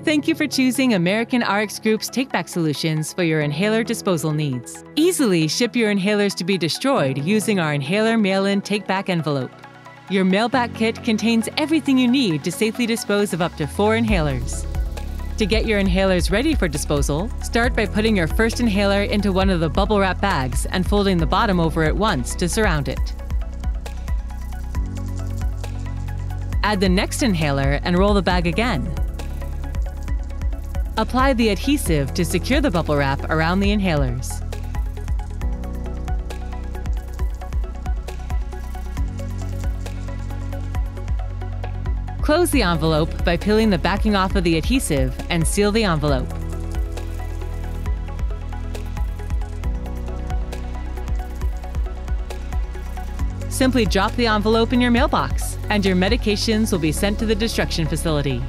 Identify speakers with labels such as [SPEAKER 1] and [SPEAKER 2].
[SPEAKER 1] Thank you for choosing American RX Group's take-back solutions for your inhaler disposal needs. Easily ship your inhalers to be destroyed using our Inhaler Mail-In Take-Back Envelope. Your mail-back kit contains everything you need to safely dispose of up to 4 inhalers. To get your inhalers ready for disposal, start by putting your first inhaler into one of the bubble wrap bags and folding the bottom over it once to surround it. Add the next inhaler and roll the bag again. Apply the adhesive to secure the bubble wrap around the inhalers. Close the envelope by peeling the backing off of the adhesive and seal the envelope. Simply drop the envelope in your mailbox, and your medications will be sent to the destruction facility.